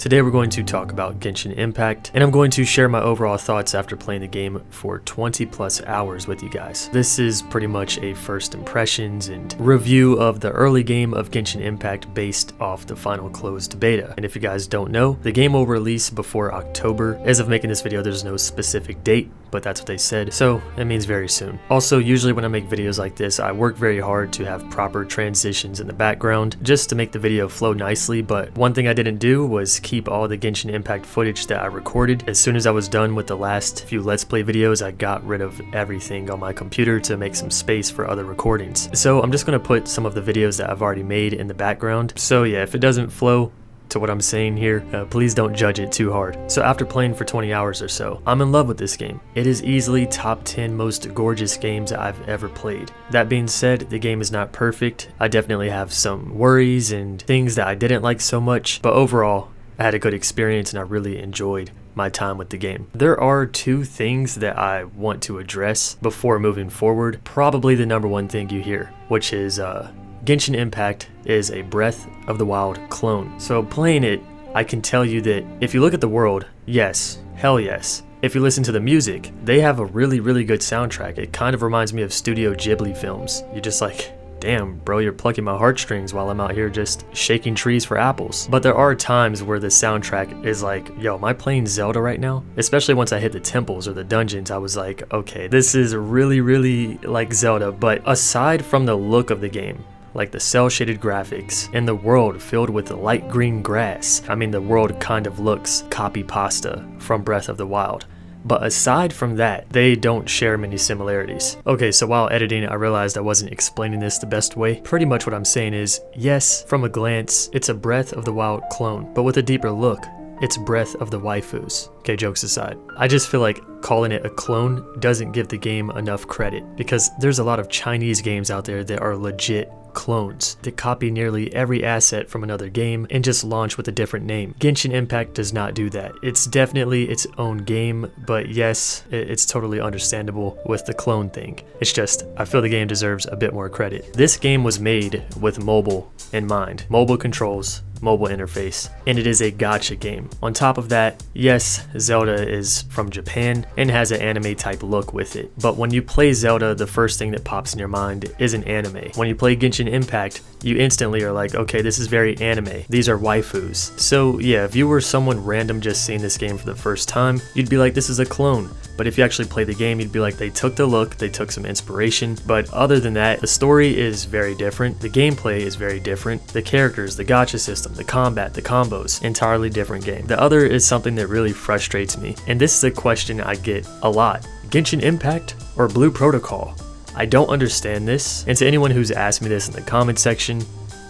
Today we're going to talk about Genshin Impact, and I'm going to share my overall thoughts after playing the game for 20 plus hours with you guys. This is pretty much a first impressions and review of the early game of Genshin Impact based off the final closed beta. And if you guys don't know, the game will release before October. As of making this video, there's no specific date, but that's what they said, so it means very soon. Also, usually when I make videos like this, I work very hard to have proper transitions in the background just to make the video flow nicely, but one thing I didn't do was keep all the Genshin Impact footage that I recorded. As soon as I was done with the last few Let's Play videos, I got rid of everything on my computer to make some space for other recordings. So I'm just gonna put some of the videos that I've already made in the background. So yeah, if it doesn't flow to what I'm saying here, please don't judge it too hard. So after playing for 20 hours or so, I'm in love with this game. It is easily top 10 most gorgeous games I've ever played. That being said, the game is not perfect. I definitely have some worries and things that I didn't like so much, but overall, I had a good experience and I really enjoyed my time with the game. There are two things that I want to address before moving forward. Probably the number one thing you hear, which is Genshin Impact is a Breath of the Wild clone. So playing it, I can tell you that if you look at the world, yes, hell yes. If you listen to the music, they have a really good soundtrack. It kind of reminds me of Studio Ghibli films. You're just like, damn, bro, you're plucking my heartstrings while I'm out here just shaking trees for apples. But there are times where the soundtrack is like, yo, am I playing Zelda right now? Especially once I hit the temples or the dungeons, I was like, okay, this is really like Zelda. But aside from the look of the game, like the cel-shaded graphics and the world filled with light green grass, I mean, the world kind of looks copy pasta from Breath of the Wild. But aside from that, they don't share many similarities. Okay, so while editing, I realized I wasn't explaining this the best way. Pretty much what I'm saying is, yes, from a glance, it's a Breath of the Wild clone, but with a deeper look, it's Breath of the Waifus. Okay, jokes aside. I just feel like calling it a clone doesn't give the game enough credit, because there's a lot of Chinese games out there that are legit clones that copy nearly every asset from another game and just launch with a different name. Genshin Impact does not do that. It's definitely its own game, but yes, it's totally understandable with the clone thing. It's just, I feel the game deserves a bit more credit. This game was made with mobile in mind. Mobile controls, mobile interface, and it is a gacha game. On top of that, yes, Zelda is from Japan and has an anime type look with it, but when you play Zelda, the first thing that pops in your mind is an anime. When you play Genshin Impact, you instantly are like, okay, this is very anime. These are waifus. So yeah, if you were someone random just seeing this game for the first time, you'd be like, this is a clone. But if you actually play the game, you'd be like, they took the look, they took some inspiration. But other than that, the story is very different. The gameplay is very different. The characters, the gacha system, the combat, the combos, entirely different game. The other is something that really frustrates me. And this is a question I get a lot. Genshin Impact or Blue Protocol? I don't understand this. And to anyone who's asked me this in the comment section,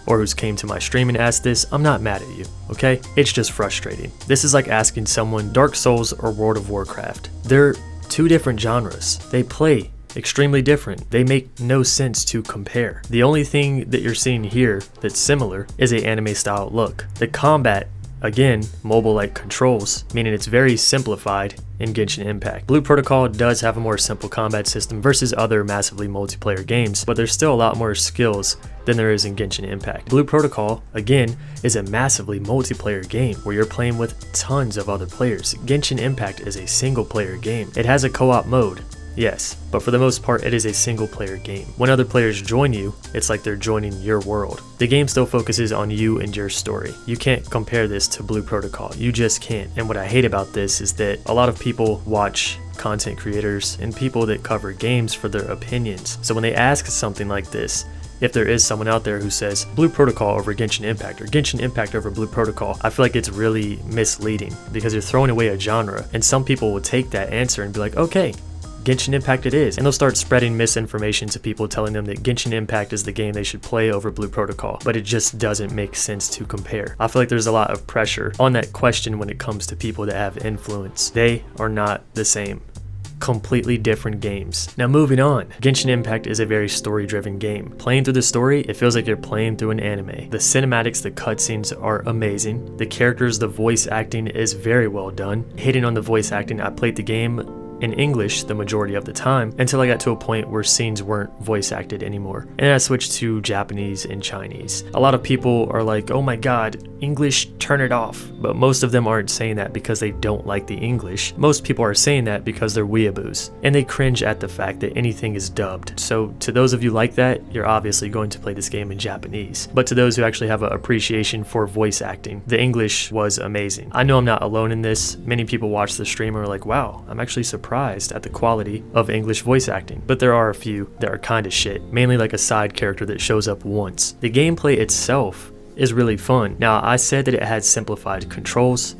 or who's came to my stream and asked this, I'm not mad at you, okay? It's just frustrating. This is like asking someone Dark Souls or World of Warcraft. They're two different genres. They play extremely different. They make no sense to compare. The only thing that you're seeing here that's similar is a anime style look. The combat, again, mobile-like controls, meaning it's very simplified in Genshin Impact. Blue Protocol does have a more simple combat system versus other massively multiplayer games, but there's still a lot more skills than there is in Genshin Impact. Blue Protocol, again, is a massively multiplayer game where you're playing with tons of other players. Genshin Impact is a single-player game. It has a co-op mode, yes, but for the most part, it is a single-player game. When other players join you, it's like they're joining your world. The game still focuses on you and your story. You can't compare this to Blue Protocol. You just can't. And what I hate about this is that a lot of people watch content creators and people that cover games for their opinions. So when they ask something like this, if there is someone out there who says Blue Protocol over Genshin Impact or Genshin Impact over Blue Protocol, I feel like it's really misleading because you're throwing away a genre, and some people will take that answer and be like, okay, Genshin Impact it is, and they'll start spreading misinformation to people telling them that Genshin Impact is the game they should play over Blue Protocol, but it just doesn't make sense to compare. I feel like there's a lot of pressure on that question when it comes to people that have influence. They are not the same. Completely different games. Now moving on, Genshin Impact is a very story-driven game. Playing through the story, it feels like you're playing through an anime. The cinematics, the cutscenes are amazing. The characters, the voice acting is very well done. Hitting on the voice acting, I played the game in English the majority of the time until I got to a point where scenes weren't voice acted anymore. And then I switched to Japanese and Chinese. A lot of people are like, oh my god, English, turn it off. But most of them aren't saying that because they don't like the English. Most people are saying that because they're weeaboos. And they cringe at the fact that anything is dubbed. So to those of you like that, you're obviously going to play this game in Japanese. But to those who actually have an appreciation for voice acting, the English was amazing. I know I'm not alone in this. Many people watch the stream and are like, wow, I'm actually surprised at the quality of English voice acting. But there are a few that are kind of shit, mainly like a side character that shows up once. The gameplay itself is really fun. Now, I said that it had simplified controls,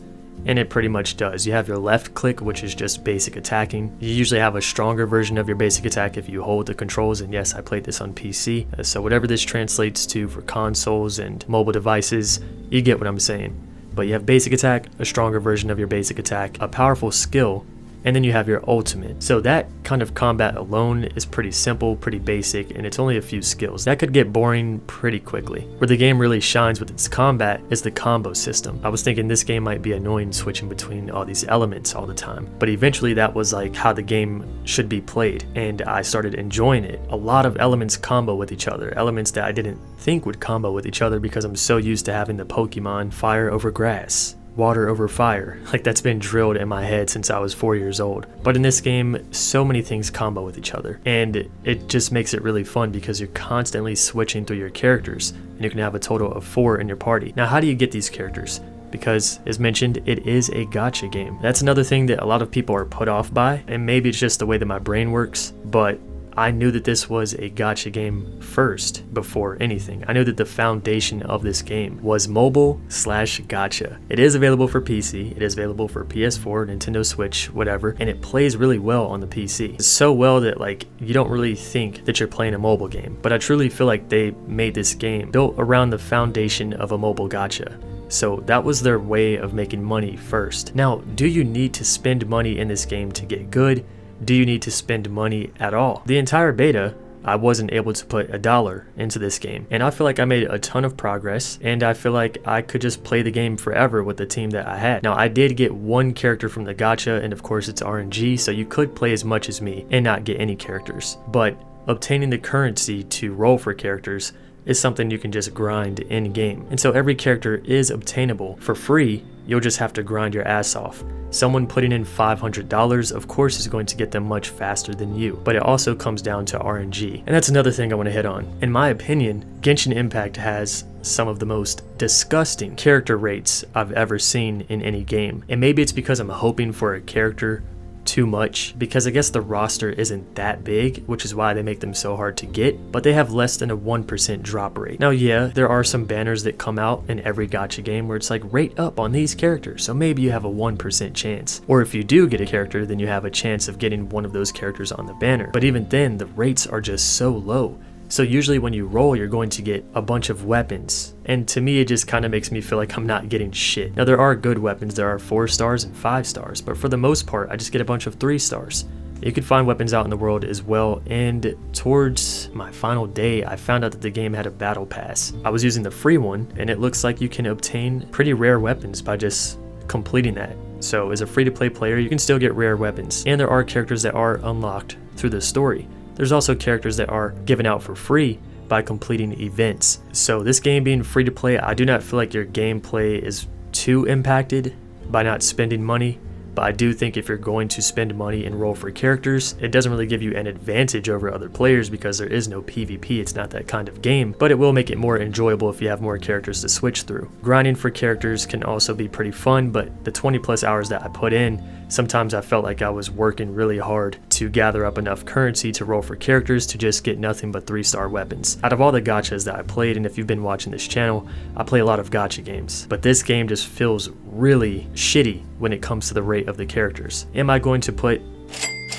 and it pretty much does. You have your left click, which is just basic attacking. You usually have a stronger version of your basic attack if you hold the controls, and yes, I played this on PC. So whatever this translates to for consoles and mobile devices, you get what I'm saying. But you have basic attack, a stronger version of your basic attack, a powerful skill, and then you have your ultimate. So that kind of combat alone is pretty simple, pretty basic, and it's only a few skills. That could get boring pretty quickly. Where the game really shines with its combat is the combo system. I was thinking this game might be annoying switching between all these elements all the time, but eventually that was like how the game should be played, and I started enjoying it. A lot of elements combo with each other, elements that I didn't think would combo with each other because I'm so used to having the Pokemon fire over grass, water over fire. Like, that's been drilled in my head since I was 4 years old. But in this game, so many things combo with each other, and it just makes it really fun because you're constantly switching through your characters, and you can have a total of 4 in your party. Now, how do you get these characters? Because, as mentioned, it is a gacha game. That's another thing that a lot of people are put off by, and maybe it's just the way that my brain works, but I knew that this was a gacha game first before anything. I knew that the foundation of this game was mobile/gacha. It is available for PC, it is available for PS4, Nintendo Switch, whatever, and it plays really well on the PC. It's so well that like you don't really think that you're playing a mobile game, but I truly feel like they made this game built around the foundation of a mobile gacha. So that was their way of making money first. Now, do you need to spend money in this game to get good? Do you need to spend money at all? The entire beta, I wasn't able to put $1 into this game, and I feel like I made a ton of progress, and I feel like I could just play the game forever with the team that I had. Now, I did get one character from the gacha, and of course it's RNG, so you could play as much as me and not get any characters, but obtaining the currency to roll for characters is something you can just grind in game. And so every character is obtainable for free. You'll just have to grind your ass off. Someone putting in $500 of course is going to get them much faster than you, but it also comes down to RNG. And that's another thing I want to hit on. In my opinion, Genshin Impact has some of the most disgusting character rates I've ever seen in any game. And maybe it's because I'm hoping for a character too much, because I guess the roster isn't that big, which is why they make them so hard to get, but they have less than a 1% drop rate. Now, yeah, there are some banners that come out in every gacha game where it's like, rate up on these characters, so maybe you have a 1% chance. Or if you do get a character, then you have a chance of getting one of those characters on the banner. But even then, the rates are just so low. So usually when you roll, you're going to get a bunch of weapons. And to me, it just kind of makes me feel like I'm not getting shit. Now, there are good weapons. There are 4 stars and 5 stars. But for the most part, I just get a bunch of 3 stars. You can find weapons out in the world as well. And towards my final day, I found out that the game had a battle pass. I was using the free one, and it looks like you can obtain pretty rare weapons by just completing that. So as a free-to-play player, you can still get rare weapons. And there are characters that are unlocked through the story. There's also characters that are given out for free by completing events. So this game being free to play, I do not feel like your gameplay is too impacted by not spending money. But I do think if you're going to spend money and roll for characters, it doesn't really give you an advantage over other players because there is no PvP, it's not that kind of game, but it will make it more enjoyable if you have more characters to switch through. Grinding for characters can also be pretty fun, but the 20 plus hours that I put in, sometimes I felt like I was working really hard to gather up enough currency to roll for characters to just get nothing but 3-star weapons. Out of all the gachas that I played, and if you've been watching this channel, I play a lot of gacha games, but this game just feels really shitty when it comes to the rate of the characters. Am I going to put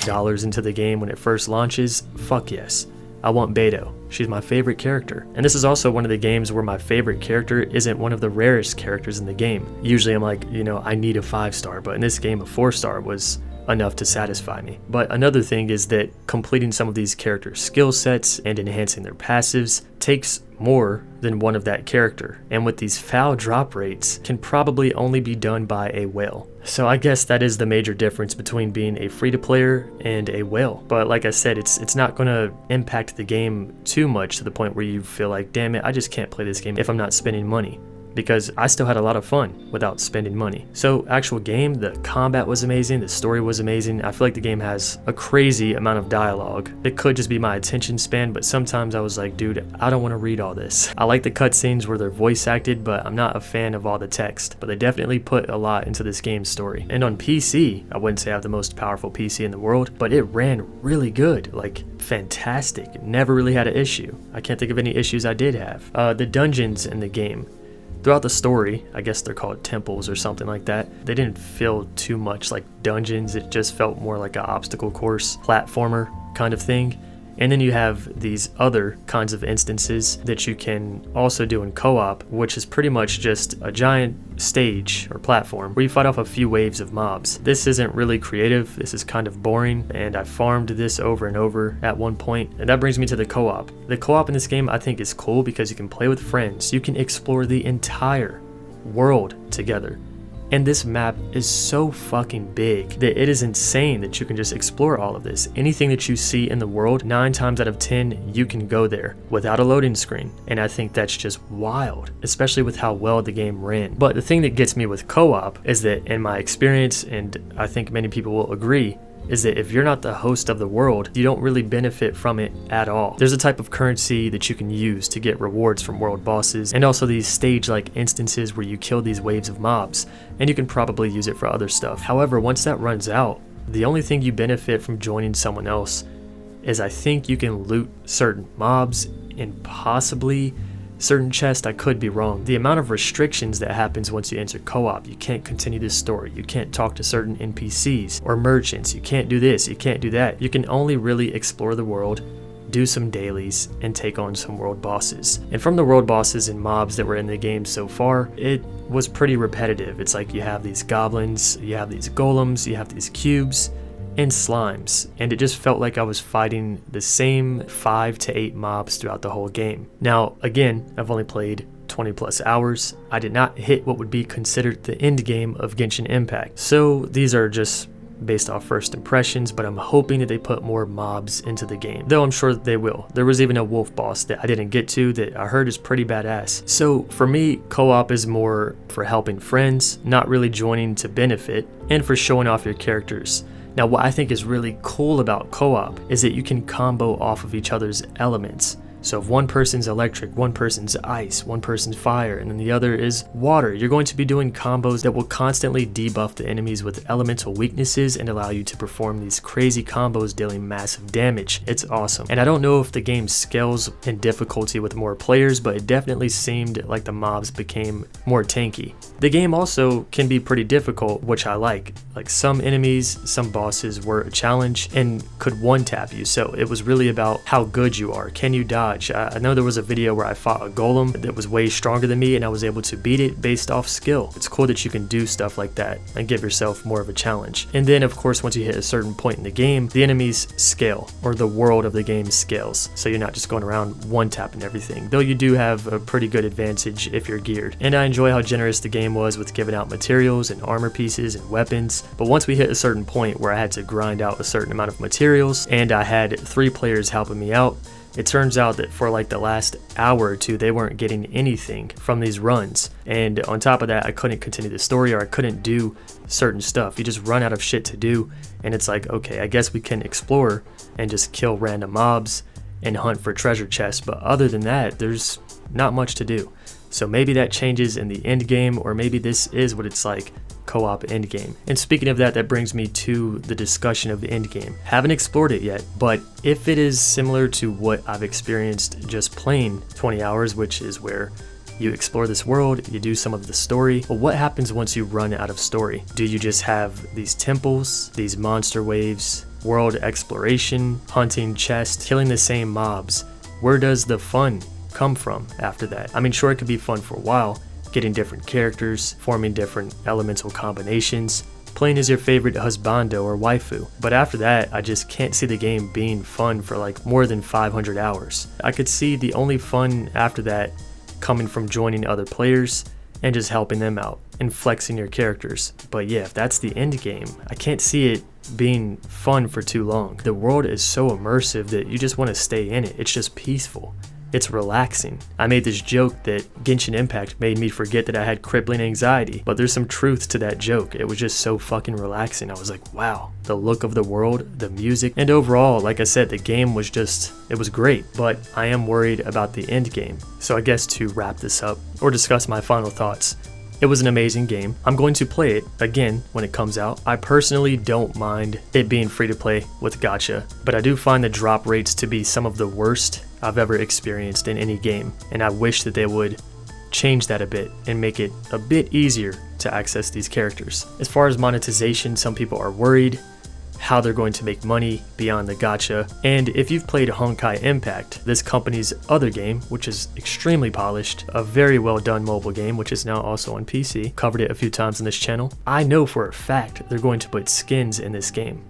dollars into the game when it first launches? Fuck yes. I want Beidou. She's my favorite character. And this is also one of the games where my favorite character isn't one of the rarest characters in the game. Usually I'm like, I need a 5-star, but in this game a 4-star was enough to satisfy me. But another thing is that completing some of these character skill sets and enhancing their passives takes more than one of that character, and with these foul drop rates can probably only be done by a whale. So I guess that is the major difference between being a free-to-player and a whale. But like I said, it's not going to impact the game too much to the point where you feel like, damn it, I just can't play this game if I'm not spending money. Because I still had a lot of fun without spending money. So actual game, the combat was amazing, the story was amazing. I feel like the game has a crazy amount of dialogue. It could just be my attention span, but sometimes I was like, dude, I don't want to read all this. I like the cutscenes where they're voice acted, but I'm not a fan of all the text. But they definitely put a lot into this game's story. And on PC, I wouldn't say I have the most powerful PC in the world, but it ran really good, like fantastic. Never really had an issue. I can't think of any issues I did have. The dungeons in the game. Throughout the story, I guess they're called temples or something like that, they didn't feel too much like dungeons. It just felt more like an obstacle course, platformer kind of thing. And then you have these other kinds of instances that you can also do in co-op, which is pretty much just a giant stage or platform where you fight off a few waves of mobs. This isn't really creative, this is kind of boring, and I farmed this over and over at one point. And that brings me to the co-op. The co-op in this game I think is cool because you can play with friends, you can explore the entire world together. And this map is so fucking big that it is insane that you can just explore all of this. Anything that you see in the world, 9 times out of 10, you can go there without a loading screen. And I think that's just wild, especially with how well the game ran. But the thing that gets me with co-op is that in my experience, and I think many people will agree, is that if you're not the host of the world, you don't really benefit from it at all. There's a type of currency that you can use to get rewards from world bosses, and also these stage-like instances where you kill these waves of mobs, and you can probably use it for other stuff. However, once that runs out, the only thing you benefit from joining someone else is I think you can loot certain mobs and possibly certain chests. I could be wrong. The amount of restrictions that happens once you enter co-op, you can't continue this story, you can't talk to certain NPCs or merchants, you can't do this, you can't do that. You can only really explore the world, do some dailies, and take on some world bosses. And from the world bosses and mobs that were in the game so far, it was pretty repetitive. It's like you have these goblins, you have these golems, you have these cubes, and slimes, and it just felt like I was fighting the same 5 to 8 mobs throughout the whole game. Now, again, I've only played 20 plus hours. I did not hit what would be considered the end game of Genshin Impact. So these are just based off first impressions, but I'm hoping that they put more mobs into the game, though I'm sure that they will. There was even a wolf boss that I didn't get to that I heard is pretty badass. So for me, co-op is more for helping friends, not really joining to benefit, and for showing off your characters. Now, what I think is really cool about co-op is that you can combo off of each other's elements. So if one person's electric, one person's ice, one person's fire, and then the other is water, you're going to be doing combos that will constantly debuff the enemies with elemental weaknesses and allow you to perform these crazy combos dealing massive damage. It's awesome. And I don't know if the game scales in difficulty with more players, but it definitely seemed like the mobs became more tanky. The game also can be pretty difficult, which I like. Like some enemies, some bosses were a challenge and could one-tap you, so it was really about how good you are. Can you dodge? I know there was a video where I fought a golem that was way stronger than me and I was able to beat it based off skill. It's cool that you can do stuff like that and give yourself more of a challenge. And then of course, once you hit a certain point in the game, the enemies scale, or the world of the game scales. So you're not just going around one-tapping everything, though you do have a pretty good advantage if you're geared. And I enjoy how generous the game was with giving out materials and armor pieces and weapons. But once we hit a certain point where I had to grind out a certain amount of materials and I had 3 players helping me out, it turns out that for like the last hour or 2, they weren't getting anything from these runs. And on top of that, I couldn't continue the story, or I couldn't do certain stuff. You just run out of shit to do, and it's like, okay, I guess we can explore and just kill random mobs and hunt for treasure chests. But other than that, there's not much to do. So maybe that changes in the end game, or maybe this is what it's like, co-op end game. And speaking of that, that brings me to the discussion of the end game. Haven't explored it yet, but if it is similar to what I've experienced just playing 20 hours, which is where you explore this world, you do some of the story, but what happens once you run out of story? Do you just have these temples, these monster waves, world exploration, hunting chests, killing the same mobs? Where does the fun come from after that? I mean, sure, it could be fun for a while, getting different characters, forming different elemental combinations, playing as your favorite husbando or waifu. But after that, I just can't see the game being fun for like more than 500 hours. I could see the only fun after that coming from joining other players and just helping them out and flexing your characters. But yeah, if that's the end game, I can't see it being fun for too long. The world is so immersive that you just want to stay in it. It's just peaceful. It's relaxing. I made this joke that Genshin Impact made me forget that I had crippling anxiety, but there's some truth to that joke. It was just so fucking relaxing. I was like, wow, the look of the world, the music, and overall, like I said, the game was just, it was great, but I am worried about the end game. So I guess to wrap this up, or discuss my final thoughts, it was an amazing game. I'm going to play it again when it comes out. I personally don't mind it being free to play with gacha, but I do find the drop rates to be some of the worst I've ever experienced in any game, and I wish that they would change that a bit and make it a bit easier to access these characters. As far as monetization, some people are worried how they're going to make money beyond the gacha, and if you've played Honkai Impact, this company's other game, which is extremely polished, a very well done mobile game, which is now also on PC, covered it a few times on this channel, I know for a fact they're going to put skins in this game.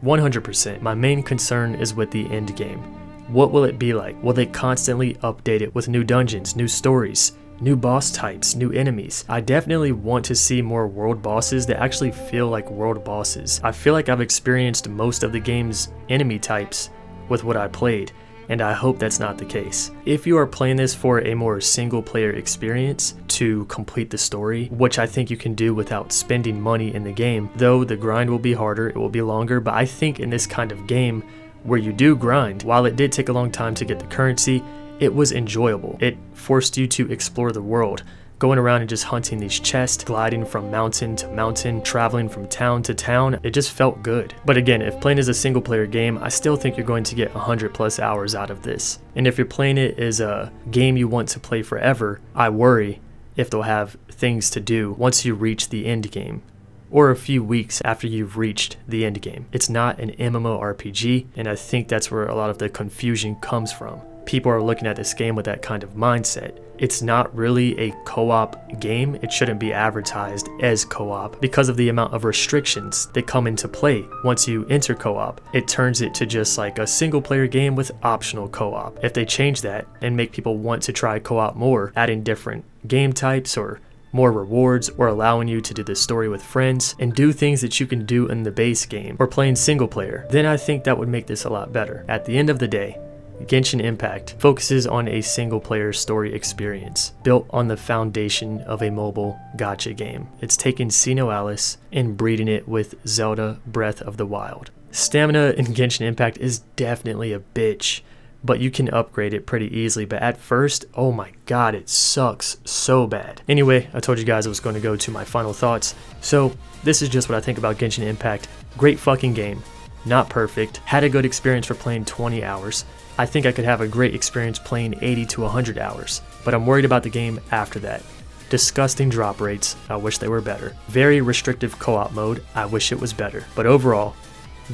100%. My main concern is with the end game. What will it be like? Will they constantly update it with new dungeons, new stories, new boss types, new enemies? I definitely want to see more world bosses that actually feel like world bosses. I feel like I've experienced most of the game's enemy types with what I played, and I hope that's not the case. If you are playing this for a more single player experience to complete the story, which I think you can do without spending money in the game, though the grind will be harder, it will be longer, but I think in this kind of game where you do grind, while it did take a long time to get the currency, it was enjoyable. It forced you to explore the world, going around and just hunting these chests, gliding from mountain to mountain, traveling from town to town. It just felt good. But again, if playing as a single player game, I still think you're going to get 100+ hours out of this. And if you're playing it as a game you want to play forever, I worry if they'll have things to do once you reach the end game, or a few weeks after you've reached the end game. It's not an MMORPG, and I think that's where a lot of the confusion comes from. People are looking at this game with that kind of mindset. It's not really a co-op game. It shouldn't be advertised as co-op because of the amount of restrictions that come into play once you enter co-op. It turns it to just like a single player game with optional co-op. If they change that and make people want to try co-op more, adding different game types or more rewards, or allowing you to do the story with friends and do things that you can do in the base game or playing single player, then I think that would make this a lot better. At the end of the day, Genshin Impact focuses on a single player story experience built on the foundation of a mobile gacha game. It's taking Sino Alice and breeding it with Zelda Breath of the Wild. Stamina in Genshin Impact is definitely a bitch, but you can upgrade it pretty easily. But at first, oh my god, it sucks so bad. Anyway, I told you guys I was going to go to my final thoughts. So this is just what I think about Genshin Impact. Great fucking game. Not perfect. Had a good experience for playing 20 hours. I think I could have a great experience playing 80 to 100 hours. But I'm worried about the game after that. Disgusting drop rates. I wish they were better. Very restrictive co-op mode. I wish it was better. But overall,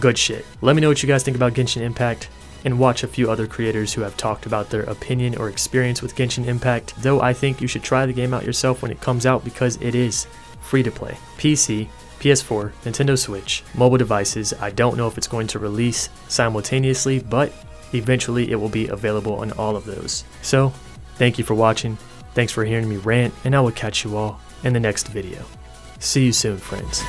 good shit. Let me know what you guys think about Genshin Impact, and watch a few other creators who have talked about their opinion or experience with Genshin Impact, though I think you should try the game out yourself when it comes out because it is free to play. PC, PS4, Nintendo Switch, mobile devices. I don't know if it's going to release simultaneously, but eventually it will be available on all of those. So, thank you for watching, thanks for hearing me rant, and I will catch you all in the next video. See you soon, friends.